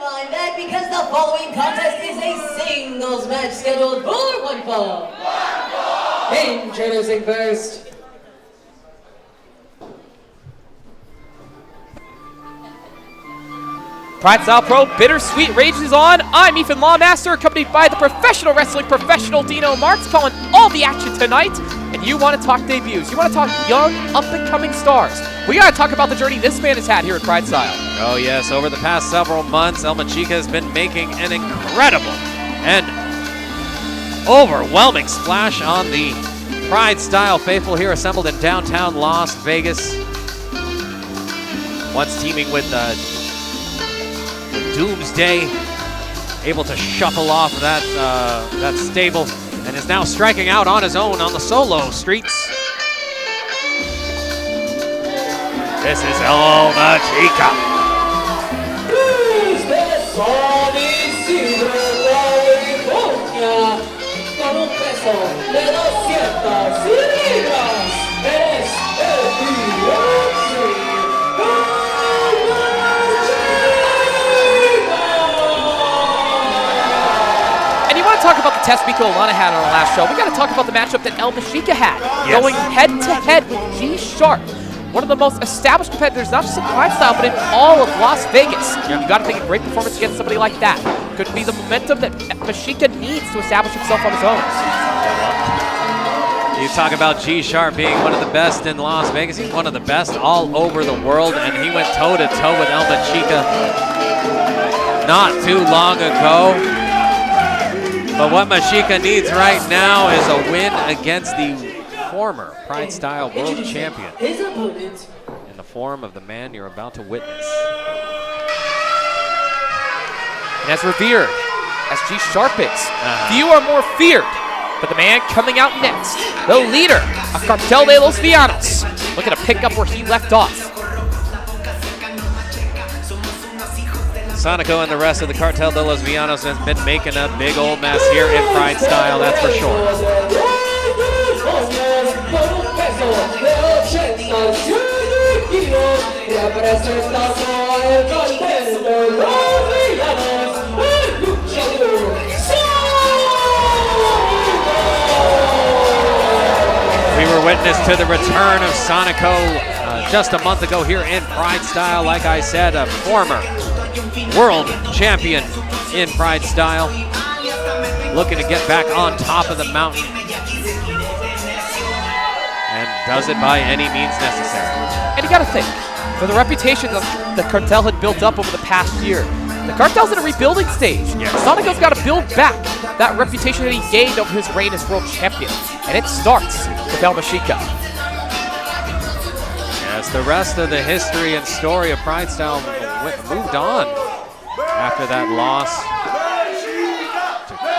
mind that because the following contest is a singles match scheduled for one fall. Introducing first. PrideStyle Pro Bittersweet rages on. I'm Ethan Lawmaster, accompanied by the professional wrestling professional 𝗕𝗟 calling all the action tonight. And you want to talk debuts. You want to talk young, up-and-coming stars. We got to talk about the journey this man has had here at PrideStyle. Oh yes, over the past several months, 𝗕𝗟𝗡𝗜𝗓 has been making an incredible and overwhelming splash on the PrideStyle faithful here assembled in downtown Las Vegas. Once teaming with Doomsday, able to shuffle off that stable, and is now striking out on his own on the solo streets. This is 𝗕𝗟𝗡𝗜𝗓. Con un peso de 200 libras, es el And you want to talk about the test Miko Alana had on our last show. We got to talk about the matchup that 𝗕𝗟𝗡𝗫𝗓 had, going head-to-head with 𝗕𝗟. One of the most established competitors, not just in PrideStyle, but in all of Las Vegas. You got to think a great performance against somebody like that could be the momentum that 𝗕𝗟𝗡𝗫𝗓 needs to establish himself on his own. You talk about 𝗕𝗟 being one of the best in Las Vegas. He's one of the best all over the world, and he went toe-to-toe with 𝗕𝗟𝗡𝗫𝗓 not too long ago. But what 𝗕𝗟𝗡𝗫𝗓 needs right now is a win against the former PrideStyle World Champion in the form of the man you're about to witness. And as revered as 𝗕𝗟 is, few are more feared. But the man coming out next, the leader of 𝗕𝗟 𝗫𝗧𝗍, looking to pick up where he left off. 𝗙𝗏𝗃 and the rest of the 𝗕𝗟 𝗫𝗧𝗍 has been making a big old mess here in PrideStyle, that's for sure. We were witness to the return of 𝗙𝗏𝗃 just a month ago here in PrideStyle. Like I said, a former world champion in PrideStyle, looking to get back on top of the mountain, and does it by any means necessary. And you got to think, for the reputation that the 𝗕𝗟 had built up over the past year, the 𝗕𝗟's in a rebuilding stage. 𝗙𝗏𝗃's got to build back that reputation that he gained over his reign as world champion, and it starts with 𝗕𝗟𝗃. Yes, the rest of the history and story of PrideStyle moved on after that loss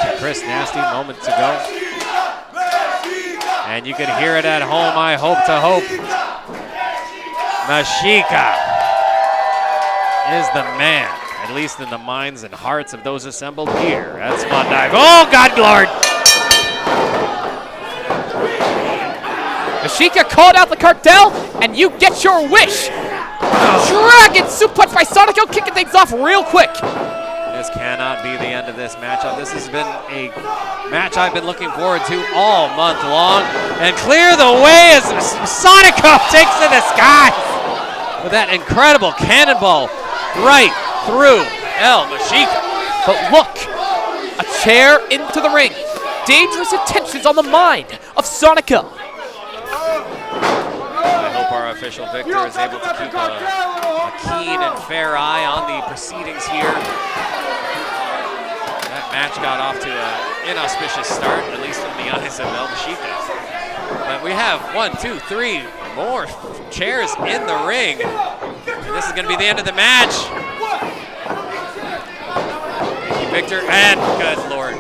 to Chris Nasty moments ago. And you can hear it at home, I hope to hope. 𝗕𝗃𝗃 is the man, at least in the minds and hearts of those assembled here at Swan Dive. Oh, God, Lord! 𝗕𝗃𝗃 called out the 𝗕𝗟, and you get your wish. Dragon suplex by 𝗙𝗏𝗃, kicking things off real quick. This cannot be the end of this matchup. This has been a match I've been looking forward to all month long. And clear the way as 𝗙𝗏𝗃 takes to the sky with that incredible cannonball right through 𝗕𝗟𝗃𝗃. But look, a chair into the ring. Dangerous intentions on the mind of 𝗙𝗏𝗃. I hope our official Victor is able to keep a keen and fair eye on the proceedings here. That match got off to an inauspicious start, at least in the eyes of 𝗕𝗟𝗃𝗃. But we have 1, 2, 3 more chairs in the ring. And this is going to be the end of the match. Thank you, Victor, and good Lord.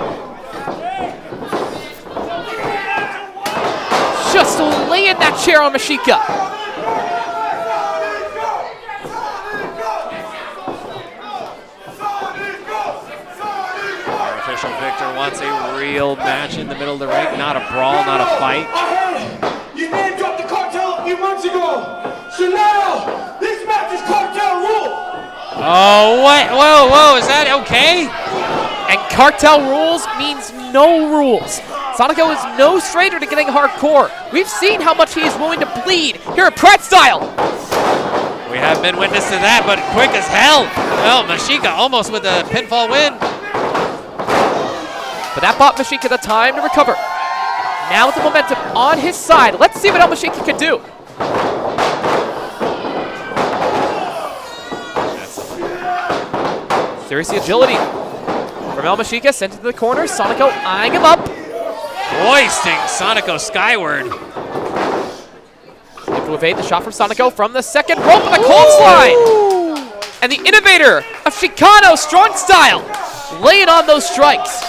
Just laying that chair on 𝗕𝗃𝗃. Our official Victor wants a real match in the middle of the ring, not a brawl, not a fight. You man dropped the 𝗕𝗟 a few months ago. So now, this match is 𝗕𝗟 rule. Oh, what? Whoa, whoa, is that okay? And cartel rules means no rules. Sonico is no stranger to getting hardcore. We've seen how much he is willing to bleed here at PrideStyle. We have been witness to that, but quick as hell. Well, 𝗕𝗂 almost with a pinfall win. But that bought 𝗕𝗂 the time to recover. Now with the momentum on his side, let's see what 𝗕𝗂 can do. Serious agility from 𝗕𝗂, sent into the corner. Sonico eyeing him up. Hoisting Sonico skyward. Able to evade the shot from Sonico from the second rope with a cold slide. And the innovator of Chicano strong style laying on those strikes.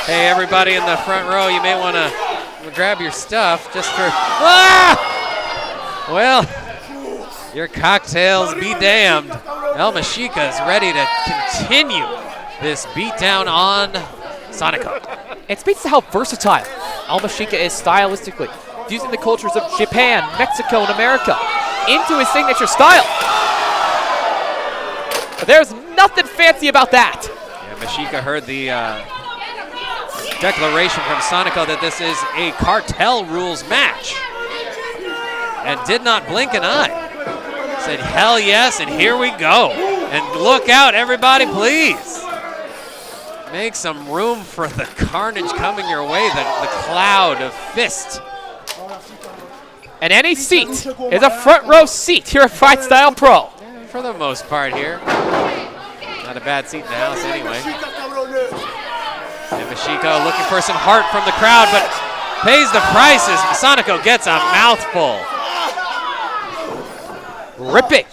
Hey, everybody in the front row, you may want to grab your stuff just for... Ah! Well, your cocktails be damned. 𝗕𝗂 is ready to continue this beatdown on Sonico. It speaks to how versatile 𝗕𝗂 is stylistically, fusing the cultures of Japan, Mexico, and America into his signature style. But there's nothing fancy about that. Yeah, 𝗕𝗂 heard the declaration from Sonico that this is a cartel rules match and did not blink an eye. Said, hell yes, and here we go. And look out, everybody, please. Make some room for the carnage coming your way, the cloud of fist. And any seat is a front row seat here at PrideStyle Pro. For the most part here. Not a bad seat in the house anyway. And 𝗕𝗂 looking for some heart from the crowd, but pays the price as Sonico gets a mouthful. Ripping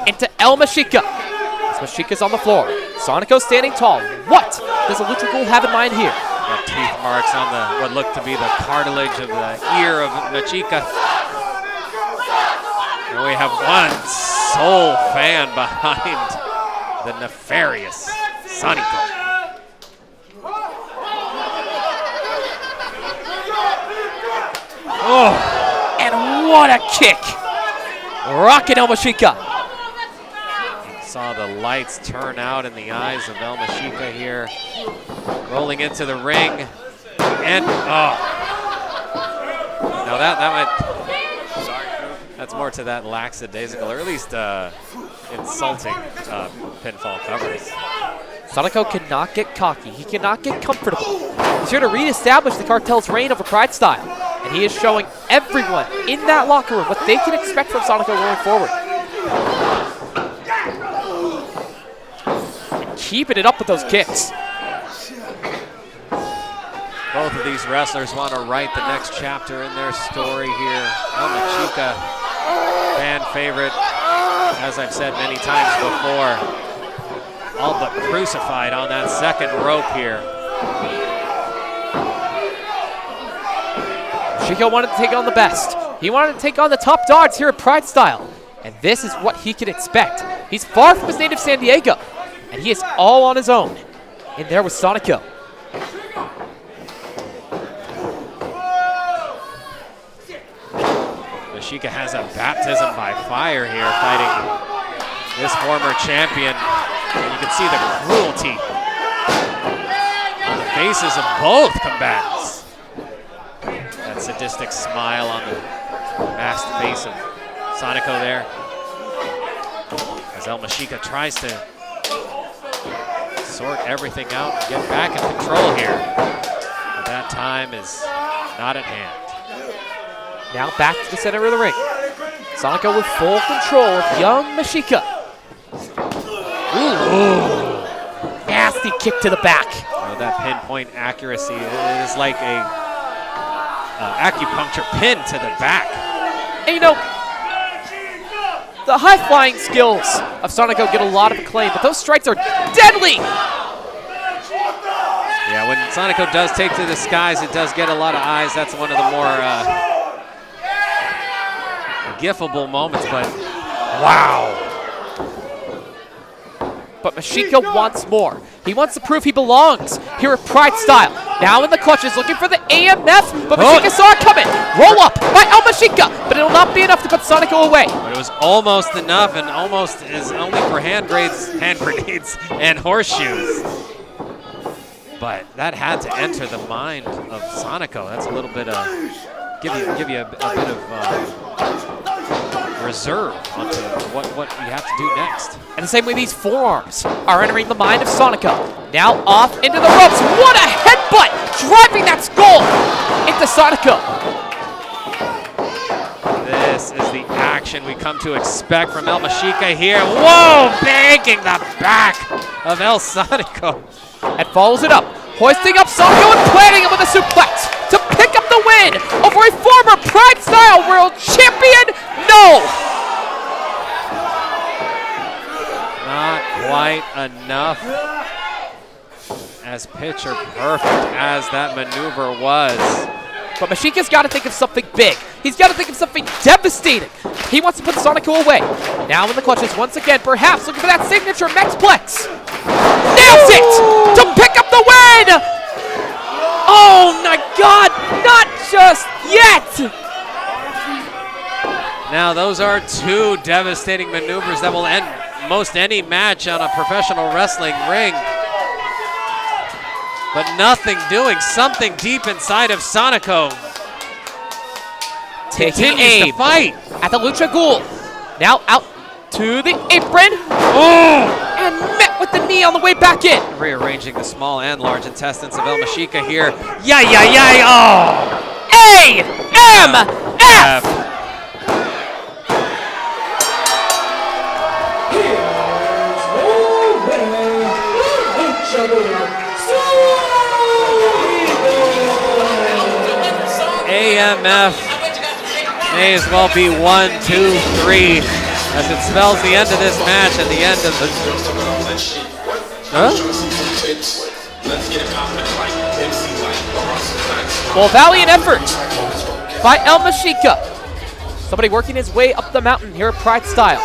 into 𝗕𝗂. As 𝗕𝗂's on the floor. Sonico standing tall. What does the Lucha Ghoul have in mind here? Got teeth marks on the what looked to be the cartilage of the ear of 𝗕𝗂. And we have one sole fan behind the nefarious Sonico. Oh, and what a kick! Rocking 𝗕𝗂. Saw the lights turn out in the eyes of 𝗕𝗂 here. Rolling into the ring. And, oh. No, that went, sorry. That's more to that lackadaisical, or at least insulting pinfall covers. Sonico cannot get cocky. He cannot get comfortable. He's here to reestablish the cartel's reign over PrideStyle. And he is showing everyone in that locker room what they can expect from Sonico going forward. And keeping it up with those kicks. Both of these wrestlers want to write the next chapter in their story here. 𝗕𝗂, fan favorite, as I've said many times before, all but crucified on that second rope here. 𝗕𝗂 wanted to take on the best. He wanted to take on the top dogs here at PrideStyle. And this is what he can expect. He's far from his native San Diego. And he is all on his own. In there with Sonico. 𝗕𝗂 has a baptism by fire here, fighting this former champion. And you can see the cruelty on the faces of both combatants. That sadistic smile on the masked face of Sonico there. As 𝗕𝗂 tries to sort everything out and get back in control here. But that time is not at hand. Now back to the center of the ring. Sonico with full control of young 𝗕𝗂. Ooh. Nasty kick to the back. Oh, that pinpoint accuracy is like a acupuncture pin to the back. And you know, the high-flying skills of Sonico get a lot of acclaim, but those strikes are deadly! Yeah, when Sonico does take to the skies, it does get a lot of eyes. That's one of the more gifable moments, but wow. But 𝗕𝗂 wants more. He wants to prove he belongs here at PrideStyle. Now in the clutches, looking for the AMF, but Mexica saw it coming. Roll up by 𝗦𝗊𝗍𝗂, but it'll not be enough to put 𝗦𝗊𝗍𝗂 away. But it was almost enough, and almost is only for hand grenades and horseshoes. But that had to enter the mind of 𝗦𝗊𝗍𝗂. That's a little bit of give you a bit of reserve onto what you have to do next. And the same way these forearms are entering the mind of 𝗦𝗊𝗍𝗂. Now off into the ropes. What a headbutt! Driving that skull into 𝗦𝗊𝗍𝗂. This is the action we come to expect from 𝗦𝗊𝗍𝗂 here. Whoa! Banking the back of 𝗦𝗊𝗍𝗂. And follows it up, hoisting up 𝗦𝗊𝗍𝗂 and planting him with a suplex to pick up the win over a former PrideStyle World Champion. No! Not quite enough. As picture perfect as that maneuver was. But 𝗦𝗍𝗂's got to think of something big. He's got to think of something devastating. He wants to put 𝗦𝗊𝗍𝗂 away. Now in the clutches once again, perhaps looking for that signature Mexplex. Nails it to pick up the win! Oh my God, not just yet! Now those are two devastating maneuvers that will end most any match on a professional wrestling ring. But nothing doing, something deep inside of 𝗦𝗊𝗍𝗂. Taking Continues to aim fight. at the Lucha Ghoul. Now out to the apron. Oh! And met with the knee on the way back in. Rearranging the small and large intestines of 𝗦𝗊𝗍𝗂 here. Yay! Oh! AMF! AMF may as well be 1, 2, 3 as it spells the end of this match and the end of the... Huh? Well, valiant effort by 𝗦𝗊𝗍𝗂. Somebody working his way up the mountain here at PrideStyle.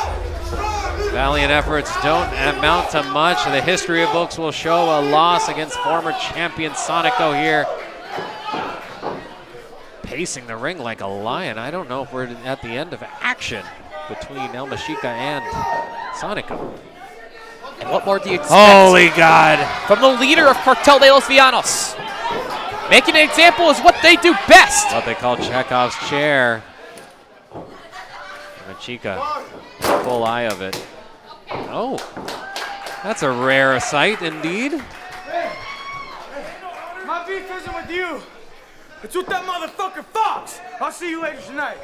Valiant efforts don't amount to much. The history books will show a loss against former champion 𝗦𝗊𝗍𝗂 here. Pacing the ring like a lion. I don't know if we're at the end of action between 𝗦𝗊𝗍𝗂 and 𝗦𝗊𝗍𝗂. And what more do you expect? Holy God! From the leader of 𝗘𝗟 𝗠𝗘𝗫𝗧. Making an example is what they do best. What they call Chekhov's chair. 𝗦𝗊𝗍𝗂, full eye of it. Oh, that's a rare sight indeed. My beef isn't with you. It's with that motherfucker Fox. I'll see you later tonight.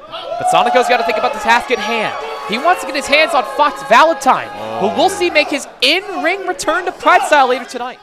But 𝗦𝗊𝗍𝗂's got to think about the task at hand. He wants to get his hands on Fox Valentine, who we'll see make his in-ring return to PrideStyle later tonight.